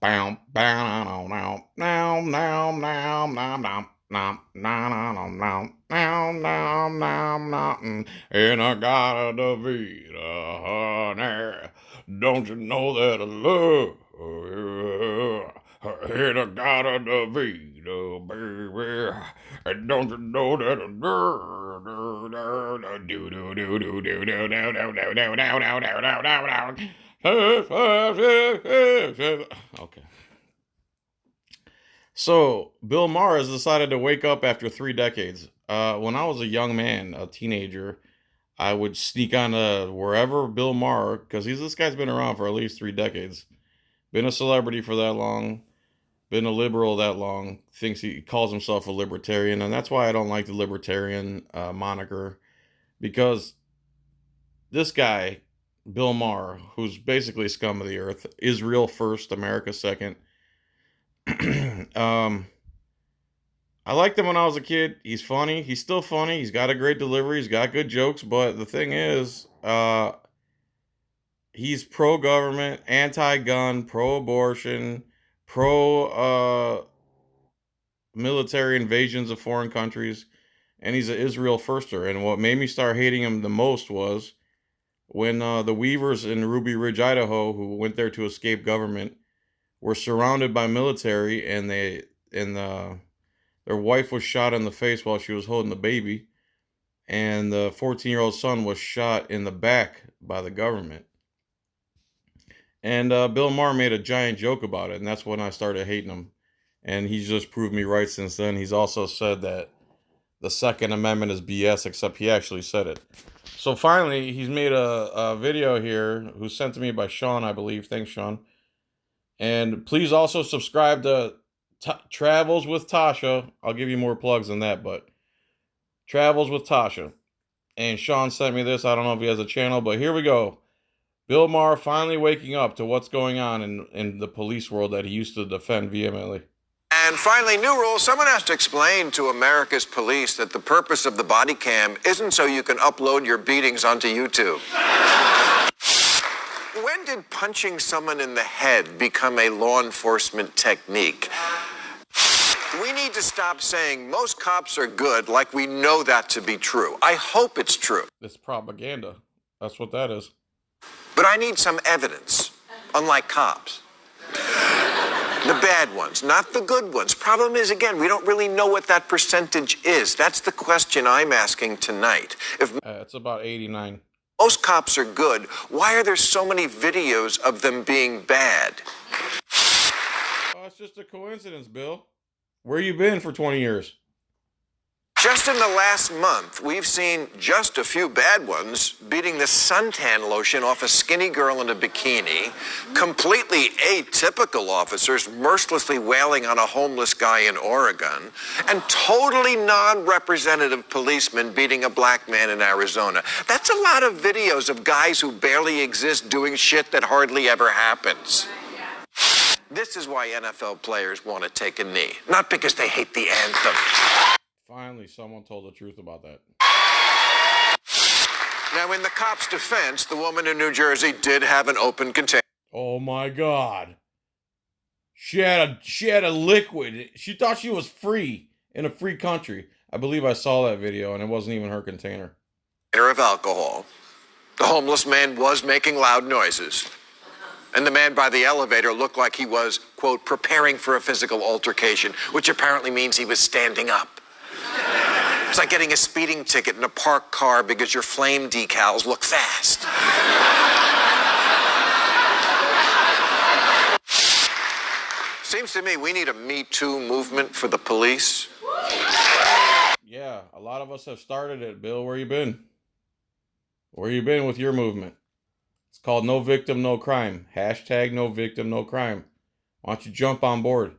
Bow, bow, now, now, now, now, now, now, now. Nom, nom, nom, nom, nom, nom, nom, nom, nom, and I got a Davida, honey. Don't you know that I love you? And I got a Davida, baby. And don't you know that I do do do do do do do do do do do do. Okay. So, Bill Maher has decided to wake up after 3 decades. When I was a young man, a teenager, I would sneak on wherever Bill Maher, because this guy's been around for at least 3 decades, been a celebrity for that long, been a liberal that long, thinks he calls himself a libertarian, and that's why I don't like the libertarian moniker, because this guy, Bill Maher, who's basically scum of the earth, Israel first, America second. um, I liked him when I was a kid. He's funny. He's still funny. He's got a great delivery. He's got good jokes. But the thing is, he's pro-government, anti-gun, pro-abortion, pro-military invasions of foreign countries, and he's an Israel firster. And what made me start hating him the most was when the Weavers in Ruby Ridge, Idaho, who went there to escape government, were surrounded by military, and their wife was shot in the face while she was holding the baby, and the 14-year-old son was shot in the back by the government. And Bill Maher made a giant joke about it, and that's when I started hating him. And he's just proved me right since then. He's also said that the Second Amendment is BS, except he actually said it. So finally, he's made a video here, who's sent to me by Sean, I believe. Thanks, Sean. And please also subscribe to Travels with Tasha. I'll give you more plugs than that, but Travels with Tasha. And Sean sent me this. I don't know if he has a channel, but here we go. Bill Maher finally waking up to what's going on in the police world that he used to defend vehemently. And finally, new rule, someone has to explain to America's police that the purpose of the body cam isn't so you can upload your beatings onto YouTube. When did punching someone in the head become a law enforcement technique? We need to stop saying most cops are good like we know that to be true. I hope it's true. It's propaganda. That's what that is. But I need some evidence, unlike cops. The bad ones, not the good ones. Problem is, again, we don't really know what that percentage is. That's the question I'm asking tonight. If It's about 89. most cops are good, why are there so many videos of them being bad? Oh, it's just a coincidence, Bill. Where you been for 20 years? Just in the last month, we've seen just a few bad ones beating the suntan lotion off a skinny girl in a bikini, completely atypical officers mercilessly wailing on a homeless guy in Oregon, and totally non-representative policemen beating a black man in Arizona. That's a lot of videos of guys who barely exist doing shit that hardly ever happens. This is why NFL players want to take a knee, not because they hate the anthem. Finally, someone told the truth about that. Now, in the cop's defense, the woman in New Jersey did have an open container. Oh my God. She had a liquid. She thought she was free in a free country. I believe I saw that video, and it wasn't even her container. Of alcohol. The homeless man was making loud noises. And the man by the elevator looked like he was, quote, preparing for a physical altercation, which apparently means he was standing up. It's like getting a speeding ticket in a parked car because your flame decals look fast. Seems to me we need a Me Too movement for the police. Yeah, a lot of us have started it, Bill. Where you been? Where you been with your movement? It's called No Victim, No Crime. Hashtag No Victim, No Crime. Why don't you jump on board?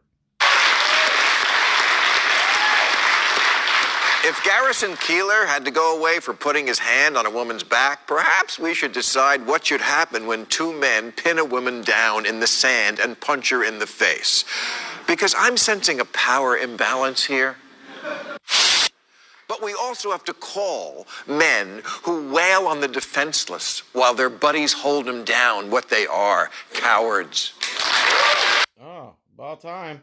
If Garrison Keillor had to go away for putting his hand on a woman's back, perhaps we should decide what should happen when two men pin a woman down in the sand and punch her in the face. Because I'm sensing a power imbalance here. But we also have to call men who wail on the defenseless while their buddies hold them down what they are, cowards. About time.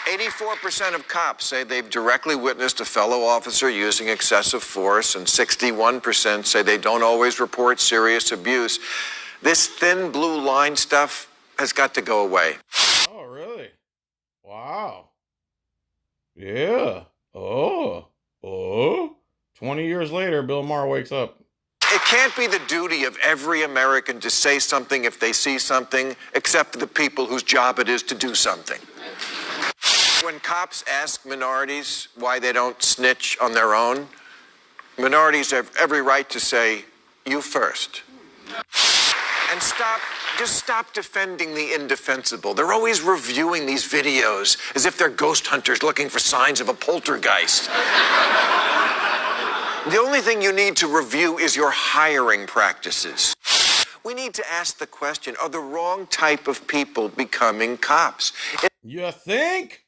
84% of cops say they've directly witnessed a fellow officer using excessive force, and 61% say they don't always report serious abuse. This thin blue line stuff has got to go away. Oh, really? Wow. Yeah. Oh. 20 years later, Bill Maher wakes up. It can't be the duty of every American to say something if they see something, except the people whose job it is to do something. When cops ask minorities why they don't snitch on their own, minorities have every right to say, "You first." And just stop defending the indefensible. They're always reviewing these videos as if they're ghost hunters looking for signs of a poltergeist. The only thing you need to review is your hiring practices. We need to ask the question, are the wrong type of people becoming cops? You think?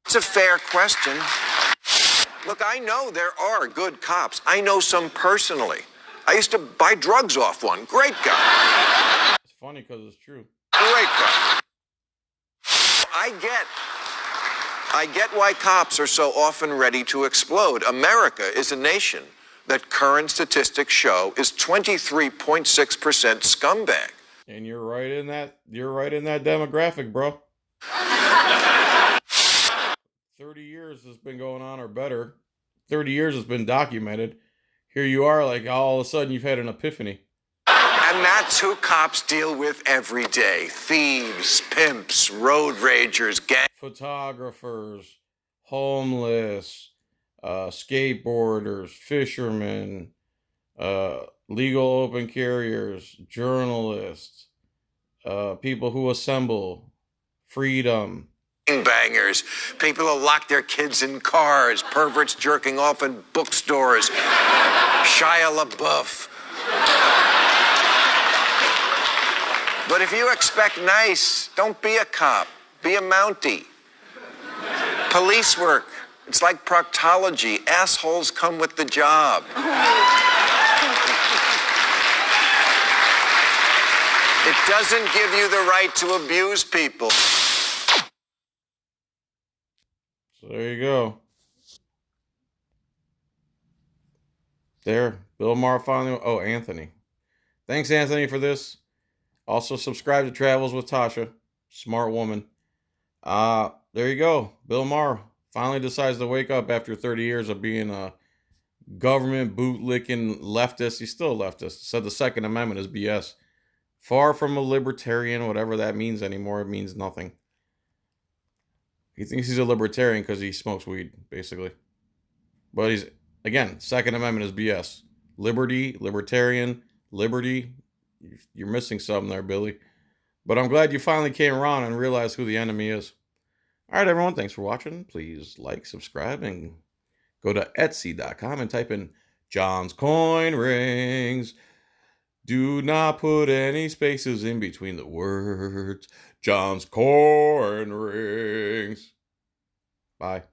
It's a fair question. Look, I know there are good cops. I know some personally. I used to buy drugs off one. Great guy. It's funny because it's true. Great guy. I get why cops are so often ready to explode. America is a nation that current statistics show is 23.6% scumbag. And you're right in that demographic, bro. 30 years has been going on, or better. 30 years has been documented. Here you are, like all of a sudden you've had an epiphany. And that's who cops deal with every day. Thieves, pimps, road ragers, gang. Photographers, homeless, skateboarders, fishermen, legal open carriers, journalists, people who assemble, freedom. Bangers, people who lock their kids in cars, perverts jerking off in bookstores, Shia LaBeouf. But if you expect nice, don't be a cop, be a Mountie. Police work, it's like proctology. Assholes come with the job. It doesn't give you the right to abuse people. So there you go. There, Bill Maher finally. Oh, Anthony. Thanks, Anthony, for this. Also, subscribe to Travels with Tasha. Smart woman. There you go. Bill Maher finally decides to wake up after 30 years of being a government bootlicking leftist. He's still a leftist. Said the Second Amendment is BS. Far from a libertarian, whatever that means anymore. It means nothing. He thinks he's a libertarian because he smokes weed, basically. But he's, again, Second Amendment is BS. Liberty, libertarian, liberty. You're missing something there, Billy. But I'm glad you finally came around and realized who the enemy is. All right, everyone. Thanks for watching. Please like, subscribe, and go to Etsy.com and type in John's Coin Rings. Do not put any spaces in between the words. John's Coin Rings. Bye.